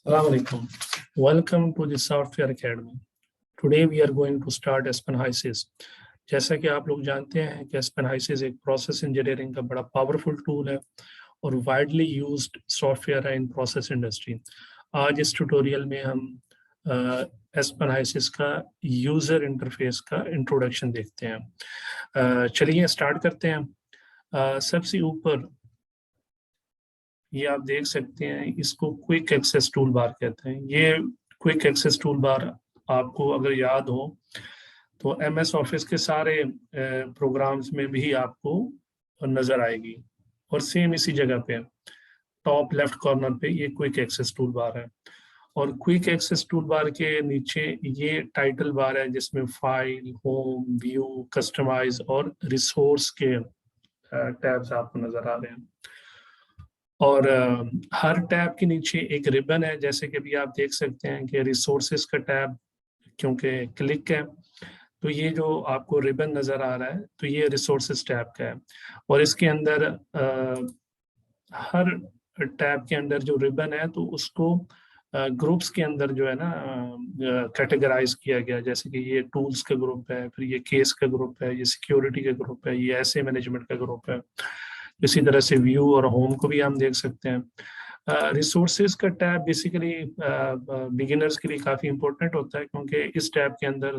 Assalamu alaikum. Welcome to the Software Academy. Today we are going to start Aspenhysis. जैसा कि आप लोग जानते हैं कि Aspenhysis एक प्रोसेस इंजीनियरिंग का बड़ा पावरफुल टूल है और वाइडली यूज्ड सॉफ्टवेयर है इन प्रोसेस इंडस्ट्री। आज इस ट्यूटोरियल में हम Aspenhysis का यूजर इंटरफेस का इंट्रोडक्शन देखते हैं। चलिए स्टार्ट करते हैं। सबसे ऊपर ये आप देख सकते हैं, इसको क्विक एक्सेस टूल बार कहते हैं। ये क्विक एक्सेस टूल बार आपको अगर याद हो तो MS ऑफिस के सारे प्रोग्राम्स में भी आपको नजर आएगी और सेम इसी जगह पे टॉप लेफ्ट कॉर्नर पे ये क्विक एक्सेस टूल बार है। और क्विक एक्सेस टूल बार के नीचे ये टाइटल बार है जिसमें फाइल, होम, व्यू, कस्टमाइज और रिसोर्स के टैब्स आपको नजर आ रहे हैं। और हर टैब के नीचे एक रिबन है, जैसे कि अभी आप देख सकते हैं कि रिसोर्सेज का टैब क्योंकि क्लिक है तो ये जो आपको रिबन नजर आ रहा है तो ये रिसोर्सेज टैब का है। और इसके अंदर हर टैब के अंदर जो रिबन है तो उसको ग्रुप्स के अंदर जो है ना कैटेगराइज किया गया, जैसे कि ये टूल्स का ग्रुप है, फिर ये केस का ग्रुप है, ये सिक्योरिटी का ग्रुप है, ये ऐसे मैनेजमेंट का ग्रुप है। इसी तरह से व्यू और होम को भी हम देख सकते हैं। रिसोर्सेज का टैब बेसिकली बिगिनर्स के लिए काफ़ी इंपॉर्टेंट होता है क्योंकि इस टैब के अंदर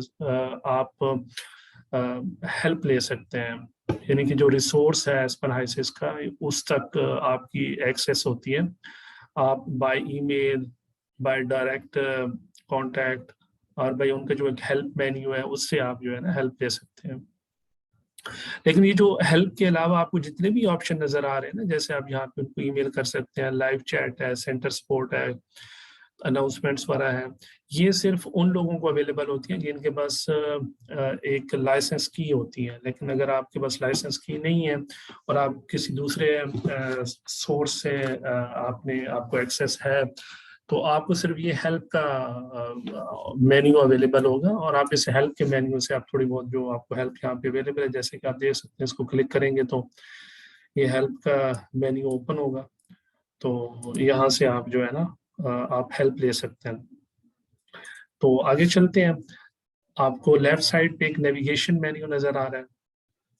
आप हेल्प ले सकते हैं, यानी कि जो रिसोर्स है एस्पेनहाइसिस का उस तक आपकी एक्सेस होती है। आप by email, by direct contact और बाय उनका जो एक हेल्प मेन्यू है उससे आप जो है ना हेल्प ले सकते हैं। लेकिन ये जो हेल्प के अलावा आपको जितने भी ऑप्शन नजर आ रहे हैं ना, जैसे आप यहाँ पे उनको ईमेल कर सकते हैं, लाइव चैट है, सेंटर सपोर्ट है, अनाउंसमेंट्स वगैरह है, ये सिर्फ उन लोगों को अवेलेबल होती है जिनके पास एक लाइसेंस की होती है। लेकिन अगर आपके पास लाइसेंस की नहीं है और आप किसी दूसरे सोर्स से आपको एक्सेस है तो आपको सिर्फ ये हेल्प का मेन्यू अवेलेबल होगा और आप इस हेल्प के मेन्यू से आप थोड़ी बहुत जो आपको हेल्प यहाँ पे अवेलेबल है, जैसे कि आप देख सकते हैं, इसको क्लिक करेंगे तो ये हेल्प का मेन्यू ओपन होगा। तो यहाँ से आप जो है ना आप हेल्प ले सकते हैं। तो आगे चलते हैं। आपको लेफ्ट साइड पे एक नेविगेशन मेन्यू नजर आ रहा है,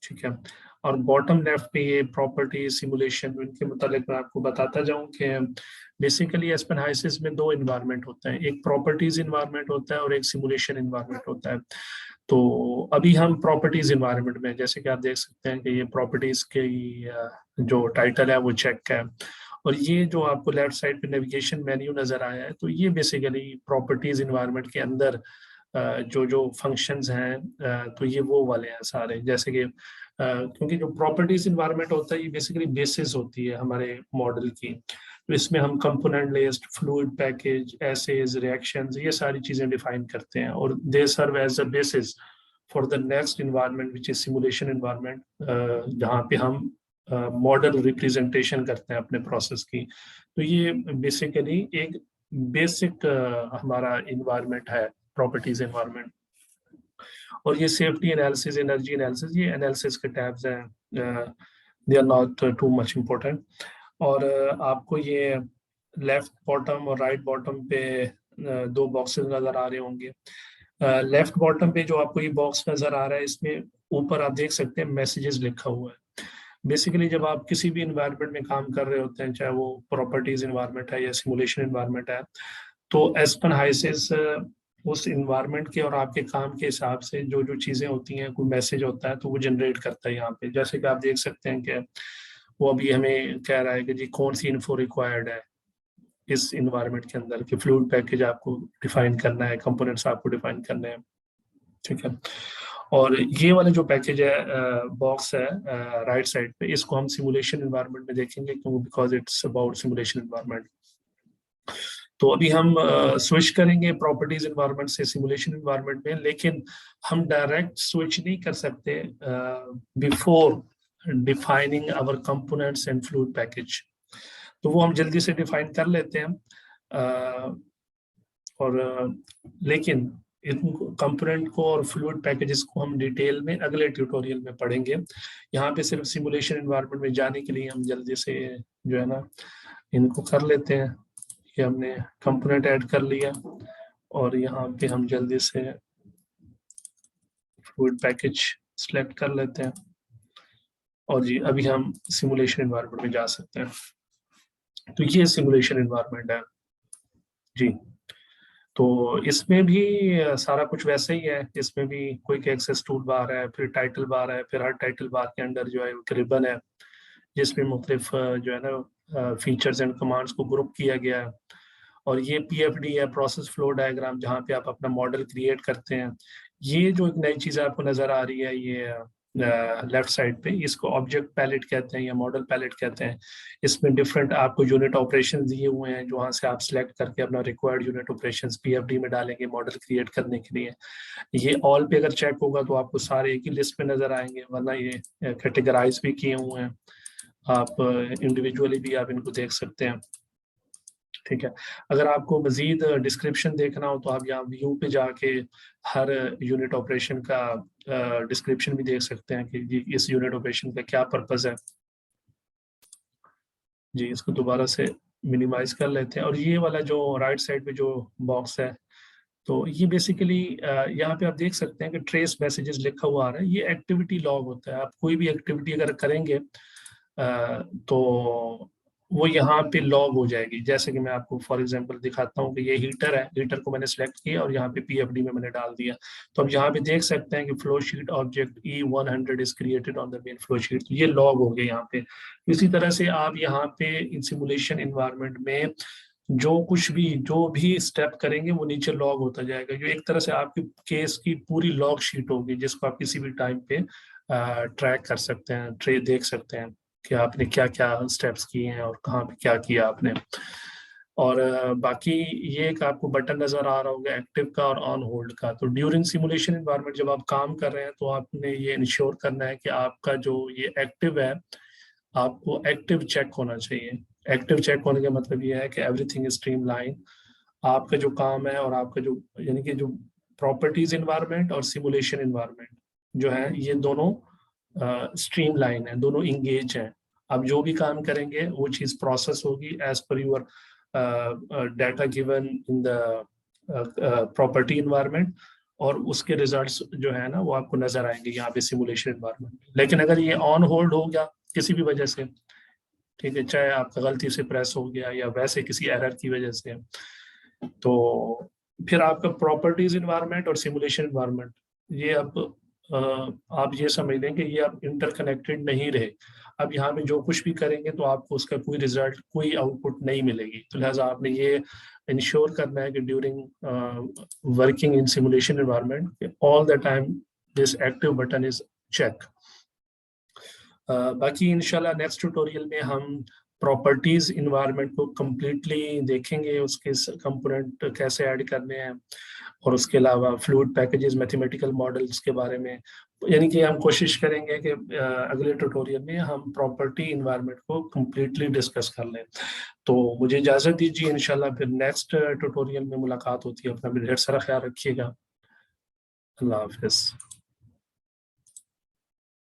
ठीक है, और बॉटम लेफ्ट पे ये प्रॉपर्टी सिमुलेशन, इनके मुतालिक मैं आपको बताता जाऊं कि बेसिकली एस्पेनहाइसिस में दो इन्वायरमेंट होते हैं, एक प्रॉपर्टीज इन्वायरमेंट होता है और एक सिमुलेशन इन्वायरमेंट होता है। तो अभी हम प्रॉपर्टीज इन्वायरमेंट में, जैसे कि आप देख सकते हैं कि ये प्रॉपर्टीज के जो टाइटल है वो चेक है, और ये जो आपको लेफ्ट साइड पे नेविगेशन मेन्यू नजर आया है तो ये बेसिकली प्रॉपर्टीज इन्वायरमेंट के अंदर जो जो फंक्शंस हैं तो ये वो वाले हैं सारे, जैसे कि क्योंकि जो प्रॉपर्टीज इन्वायरमेंट होता है ये बेसिकली बेसिस होती है हमारे मॉडल की। तो इसमें हम component list, fluid package, assays, reactions, ये सारी चीजें डिफाइन करते हैं और they serve as a basis for the next environment which is simulation environment, जहाँ पे हम मॉडल रिप्रेजेंटेशन करते हैं अपने प्रोसेस की। तो ये बेसिकली एक बेसिक हमारा इन्वायरमेंट है प्रॉपर्टीज इन्वायरमेंट। और ये सेफ्टी एनालिसिस, एनर्जी एनालिसिस, ये एनालिसिस के टैब्स हैं, they are not too much important. और आपको ये लेफ्ट बॉटम और राइट बॉटम पे दो बॉक्सेस नजर आ रहे होंगे। लेफ्ट बॉटम पे जो आपको ये बॉक्स नजर आ रहा है, इसमें ऊपर आप देख सकते हैं मैसेजेस लिखा हुआ है। बेसिकली जब आप किसी भी इन्वायरमेंट में काम कर रहे होते हैं, चाहे वो प्रॉपर्टीज इन्वायरमेंट है या सिमुलेशन इन्वायरमेंट है, तो एस्पेनहाइसिस उस इन्वायरमेंट के और आपके काम के हिसाब से जो जो चीजें होती हैं, कोई मैसेज होता है तो वो जनरेट करता है यहाँ पे। जैसे कि आप देख सकते हैं कि वो अभी हमें कह रहा है कि जी कौन सी इन्फो रिक्वायर्ड है इस इन्वायरमेंट के अंदर, कि फ्लूइड पैकेज आपको डिफाइन करना है, कंपोनेंट्स आपको डिफाइन करने हैं, ठीक है। और ये वाले जो पैकेज है, बॉक्स है राइट साइड पे, इसको हम सिमुलेशन इन्वायरमेंट में देखेंगे क्यों, because it's about simulation environment. तो अभी हम स्विच करेंगे प्रॉपर्टीज इन्वायरमेंट से सिमुलेशन इन्वायरमेंट में, लेकिन हम डायरेक्ट स्विच नहीं कर सकते before defining our components and fluid package. तो वो हम जल्दी से डिफाइन कर लेते हैं। लेकिन इन कंपोनेंट को और फ्लूइड पैकेजेस को हम डिटेल में अगले ट्यूटोरियल में पढ़ेंगे। यहाँ पे सिर्फ सिमुलेशन एनवायरनमेंट में जाने के लिए हम जल्दी से जो है ना इनको कर लेते हैं। ये हमने कंपोनेंट ऐड कर लिया और यहाँ पे हम जल्दी से फ्लूइड पैकेज सिलेक्ट कर लेते हैं और जी अभी हम सिमुलेशन एनवायरनमेंट में जा सकते हैं। तो ये सिमुलेशन एनवायरनमेंट है जी। तो इसमें भी सारा कुछ वैसे ही है, इसमें भी क्विक एक्सेस टूल बार है, फिर टाइटल बार है, फिर हर टाइटल बार के अंदर जो है एक रिबन है जिसमें मुख्तलिफ जो है ना फीचर्स एंड कमांड्स को ग्रुप किया गया है। और ये PFD है, प्रोसेस फ्लो डायग्राम, जहाँ पे आप अपना मॉडल क्रिएट करते हैं। ये जो एक नई चीज़ आपको नज़र आ रही है ये लेफ्ट साइड पे, इसको ऑब्जेक्ट पैलेट कहते हैं या मॉडल पैलेट कहते हैं। इसमें डिफरेंट आपको यूनिट ऑपरेशन दिए हुए हैं जो वहाँ से आप सिलेक्ट करके अपना रिक्वायर्ड यूनिट ऑपरेशन PFD में डालेंगे मॉडल क्रिएट करने के लिए। ये ऑल पे अगर चेक होगा तो आपको सारे एक ही लिस्ट में नज़र आएंगे, वरना ये कैटेगराइज भी किए हुए हैं, आप इंडिविजुअली भी आप इनको देख सकते हैं। ठीक है, अगर आपको मजीद डिस्क्रिप्शन देखना हो तो आप यहाँ व्यू पे जाके हर यूनिट ऑपरेशन का डिस्क्रिप्शन भी देख सकते हैं कि इस यूनिट ऑपरेशन का क्या पर्पस है। जी इसको दोबारा से मिनिमाइज कर लेते हैं और ये वाला जो राइट साइड पे जो बॉक्स है तो ये बेसिकली यहाँ पे आप देख सकते हैं कि ट्रेस मैसेजेस लिखा हुआ आ रहा है, ये एक्टिविटी लॉग होता है। आप कोई भी एक्टिविटी अगर करेंगे तो वो यहाँ पे लॉग हो जाएगी। जैसे कि मैं आपको फॉर एग्जांपल दिखाता हूँ कि ये हीटर है, हीटर को मैंने सेलेक्ट किया और यहाँ पे PFD में मैंने डाल दिया। तो अब यहाँ पे देख सकते हैं कि flow sheet object E100 is created on the main flow sheet, तो ये लॉग हो गया यहाँ पे। इसी तरह से आप यहाँ पे इन सिमुलेशन इन्वायरमेंट में जो भी स्टेप करेंगे वो नीचे लॉग होता जाएगा, जो एक तरह से आपकी केस की पूरी लॉग शीट होगी जिसको आप किसी भी टाइम पे ट्रैक कर सकते हैं, देख सकते हैं कि आपने क्या क्या स्टेप्स किए हैं और कहाँ पे क्या किया आपने। और बाकी ये एक आपको बटन नजर आ रहा होगा एक्टिव का और ऑन होल्ड का। तो ड्यूरिंग सिमुलेशन इन्वायरमेंट जब आप काम कर रहे हैं तो आपने ये इंश्योर करना है कि आपका जो ये एक्टिव है आपको एक्टिव चेक होना चाहिए। एक्टिव चेक होने का मतलब ये है कि एवरीथिंग इज स्ट्रीमलाइन, आपका जो काम है और आपका जो यानी कि जो प्रॉपर्टीज इन्वायरमेंट और सिमुलेशन इन्वायरमेंट जो है ये दोनों स्ट्रीमलाइन है, दोनों इंगेज हैं। आप जो भी काम करेंगे वो चीज़ प्रोसेस होगी as per your data given in the property environment और उसके रिजल्ट्स जो है ना वो आपको नजर आएंगे यहाँ पे सिमुलेशन इन्वायरमेंट। लेकिन अगर ये ऑन होल्ड हो गया किसी भी वजह से, ठीक है, चाहे आपका गलती से प्रेस हो गया या वैसे किसी एरर की वजह से, तो फिर आपका प्रॉपर्टीज इन्वायरमेंट और सिमुलेशन इन्वायरमेंट ये अब आप ये समझ लें कि ये अब इंटरकनेक्टेड नहीं रहे। अब यहाँ पे जो कुछ भी करेंगे तो आपको उसका कोई रिजल्ट कोई आउटपुट नहीं मिलेगी। तो लिहाजा आपने ये इंश्योर करना है कि during working in simulation environment all the time this active button is check. बाकी इंशाल्लाह नेक्स्ट ट्यूटोरियल में हम प्रॉपर्टीज इन्वायरमेंट को कम्प्लीटली देखेंगे, उसके कंपोनेंट कैसे ऐड करने हैं और उसके अलावा फ्लूइड पैकेजेस, मैथमेटिकल मॉडल्स के बारे में। यानी कि हम कोशिश करेंगे कि अगले ट्यूटोरियल में हम प्रॉपर्टी इन्वायरमेंट को कम्प्लीटली डिस्कस कर लें। तो मुझे इजाज़त दीजिए, इंशाल्लाह फिर नेक्स्ट ट्यूटोरियल में मुलाकात होती है। अपना ढेर सारा ख्याल रखिएगा। अल्लाह हाफिज़।